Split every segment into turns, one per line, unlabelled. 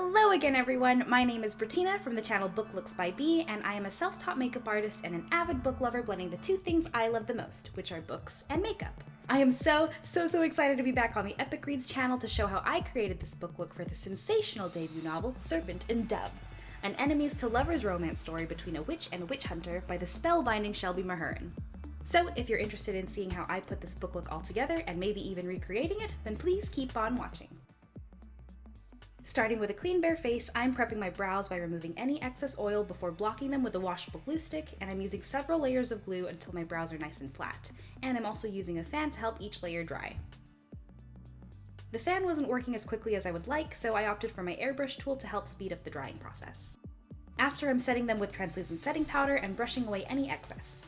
Hello again, everyone! My name is Brittina from the channel BookLooksByB, and I am a self-taught makeup artist and an avid book lover blending the two things I love the most, which are books and makeup. I am so excited to be back on the Epic Reads channel to show how I created this book look for the sensational debut novel, Serpent Dove, an enemies to lovers romance story between a witch and a witch hunter by the spellbinding Shelby Mahurin. So if you're interested in seeing how I put this book look all together and maybe even recreating it, then please keep on watching. Starting with a clean bare face, I'm prepping my brows by removing any excess oil before blocking them with a washable glue stick, and I'm using several layers of glue until my brows are nice and flat. And I'm also using a fan to help each layer dry. The fan wasn't working as quickly as I would like, so I opted for my airbrush tool to help speed up the drying process. After, I'm setting them with translucent setting powder and brushing away any excess.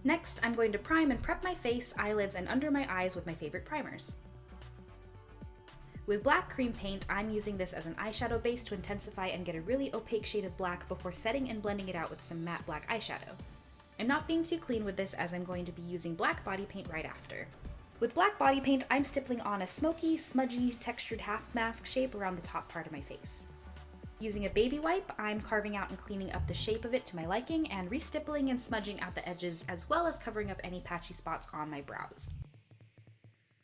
Next, I'm going to prime and prep my face, eyelids, and under my eyes with my favorite primers. With black cream paint, I'm using this as an eyeshadow base to intensify and get a really opaque shade of black before setting and blending it out with some matte black eyeshadow. I'm not being too clean with this as I'm going to be using black body paint right after. With black body paint, I'm stippling on a smoky, smudgy, textured half mask shape around the top part of my face. Using a baby wipe, I'm carving out and cleaning up the shape of it to my liking and re-stippling and smudging out the edges as well as covering up any patchy spots on my brows.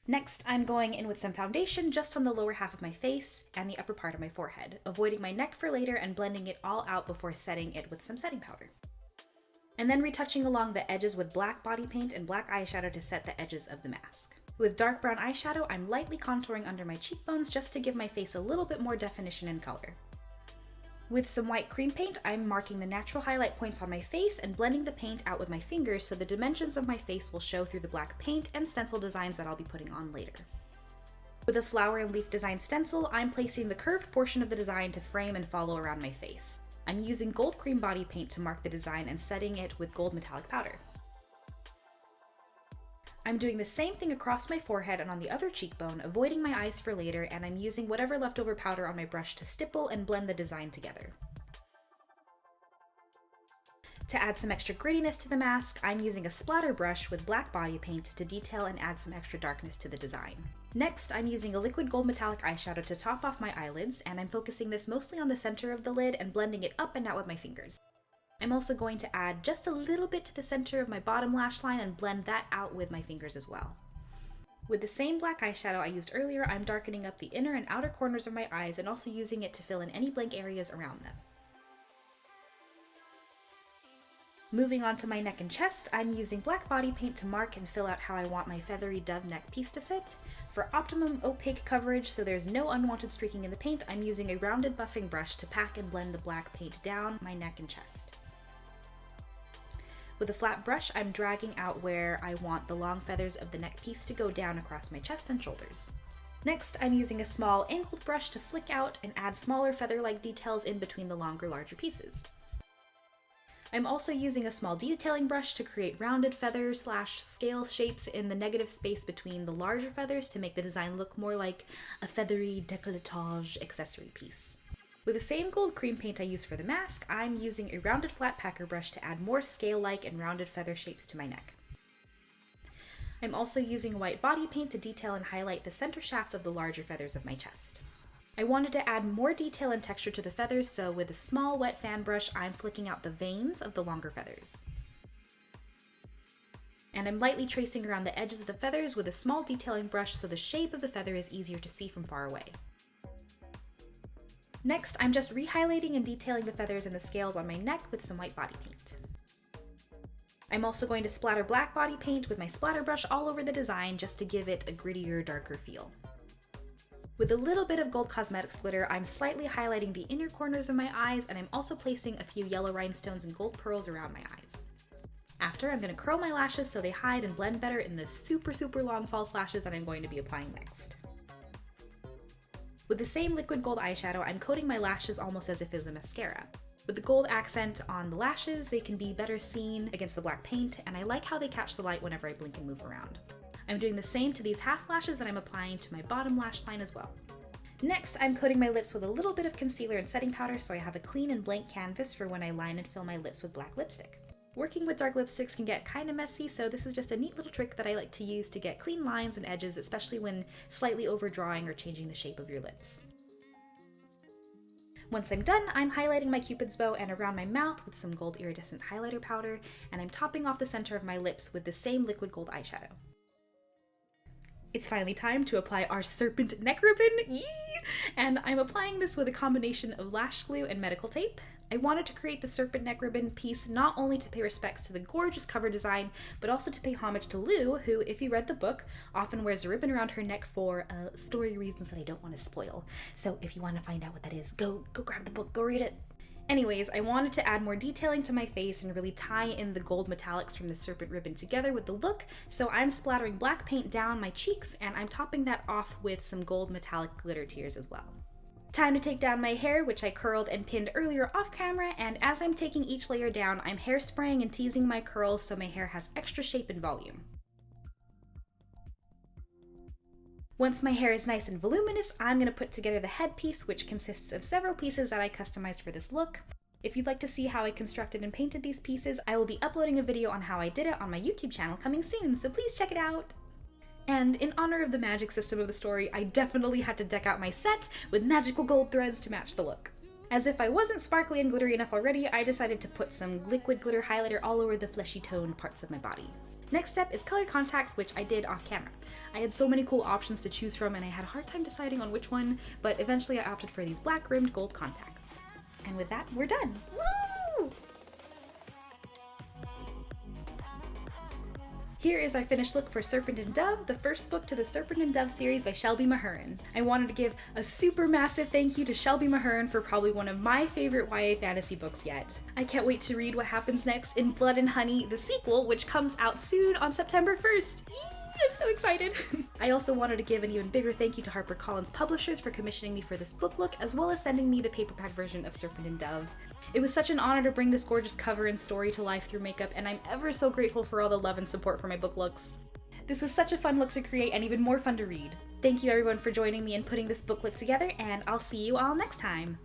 Next, I'm going in with some foundation just on the lower half of my face and the upper part of my forehead, avoiding my neck for later and blending it all out before setting it with some setting powder. And then retouching along the edges with black body paint and black eyeshadow to set the edges of the mask. With dark brown eyeshadow, I'm lightly contouring under my cheekbones just to give my face a little bit more definition and color. With some white cream paint, I'm marking the natural highlight points on my face and blending the paint out with my fingers so the dimensions of my face will show through the black paint and stencil designs that I'll be putting on later. With a flower and leaf design stencil, I'm placing the curved portion of the design to frame and follow around my face. I'm using gold cream body paint to mark the design and setting it with gold metallic powder. I'm doing the same thing across my forehead and on the other cheekbone, avoiding my eyes for later, and I'm using whatever leftover powder on my brush to stipple and blend the design together. To add some extra grittiness to the mask, I'm using a splatter brush with black body paint to detail and add some extra darkness to the design. Next, I'm using a liquid gold metallic eyeshadow to top off my eyelids, and I'm focusing this mostly on the center of the lid and blending it up and out with my fingers. I'm also going to add just a little bit to the center of my bottom lash line and blend that out with my fingers as well. With the same black eyeshadow I used earlier, I'm darkening up the inner and outer corners of my eyes and also using it to fill in any blank areas around them. Moving on to my neck and chest, I'm using black body paint to mark and fill out how I want my feathery dove neck piece to sit. For optimum opaque coverage so there's no unwanted streaking in the paint, I'm using a rounded buffing brush to pack and blend the black paint down my neck and chest. With a flat brush, I'm dragging out where I want the long feathers of the neck piece to go down across my chest and shoulders. Next, I'm using a small angled brush to flick out and add smaller feather-like details in between the larger pieces. I'm also using a small detailing brush to create rounded feather/scale shapes in the negative space between the larger feathers to make the design look more like a feathery décolletage accessory piece. With the same gold cream paint I used for the mask, I'm using a rounded flat packer brush to add more scale-like and rounded feather shapes to my neck. I'm also using white body paint to detail and highlight the center shafts of the larger feathers of my chest. I wanted to add more detail and texture to the feathers, so with a small wet fan brush, I'm flicking out the veins of the longer feathers. And I'm lightly tracing around the edges of the feathers with a small detailing brush so the shape of the feather is easier to see from far away. Next, I'm just re-highlighting and detailing the feathers and the scales on my neck with some white body paint. I'm also going to splatter black body paint with my splatter brush all over the design just to give it a grittier, darker feel. With a little bit of gold cosmetics glitter, I'm slightly highlighting the inner corners of my eyes, and I'm also placing a few yellow rhinestones and gold pearls around my eyes. After, I'm going to curl my lashes so they hide and blend better in the super long false lashes that I'm going to be applying next. With the same liquid gold eyeshadow, I'm coating my lashes almost as if it was a mascara. With the gold accent on the lashes, they can be better seen against the black paint, and I like how they catch the light whenever I blink and move around. I'm doing the same to these half lashes that I'm applying to my bottom lash line as well. Next, I'm coating my lips with a little bit of concealer and setting powder so I have a clean and blank canvas for when I line and fill my lips with black lipstick. Working with dark lipsticks can get kind of messy, so this is just a neat little trick that I like to use to get clean lines and edges, especially when slightly overdrawing or changing the shape of your lips. Once I'm done, I'm highlighting my cupid's bow and around my mouth with some gold iridescent highlighter powder, and I'm topping off the center of my lips with the same liquid gold eyeshadow. It's finally time to apply our serpent neck ribbon, yee! And I'm applying this with a combination of lash glue and medical tape. I wanted to create the serpent neck ribbon piece not only to pay respects to the gorgeous cover design, but also to pay homage to Lou, who, if you read the book, often wears a ribbon around her neck for story reasons that I don't want to spoil. So if you want to find out what that is, go grab the book, go read it. Anyways, I wanted to add more detailing to my face and really tie in the gold metallics from the serpent ribbon together with the look, so I'm splattering black paint down my cheeks and I'm topping that off with some gold metallic glitter tears as well. Time to take down my hair, which I curled and pinned earlier off camera, and as I'm taking each layer down, I'm hairspraying and teasing my curls so my hair has extra shape and volume. Once my hair is nice and voluminous, I'm going to put together the headpiece, which consists of several pieces that I customized for this look. If you'd like to see how I constructed and painted these pieces, I will be uploading a video on how I did it on my YouTube channel coming soon, so please check it out! And in honor of the magic system of the story, I definitely had to deck out my set with magical gold threads to match the look. As if I wasn't sparkly and glittery enough already, I decided to put some liquid glitter highlighter all over the fleshy toned parts of my body. Next step is colored contacts, which I did off camera. I had so many cool options to choose from and I had a hard time deciding on which one, but eventually I opted for these black rimmed gold contacts. And with that, we're done! Woo! Here is our finished look for Serpent Dove, the first book to the Serpent Dove series by Shelby Mahurin. I wanted to give a super massive thank you to Shelby Mahurin for probably one of my favorite YA fantasy books yet. I can't wait to read what happens next in Blood and Honey, the sequel, which comes out soon on September 1st. I'm so excited! I also wanted to give an even bigger thank you to HarperCollins Publishers for commissioning me for this book look, as well as sending me the paperback version of Serpent Dove. It was such an honor to bring this gorgeous cover and story to life through makeup, and I'm ever so grateful for all the love and support for my book looks. This was such a fun look to create and even more fun to read. Thank you everyone for joining me in putting this book look together, and I'll see you all next time!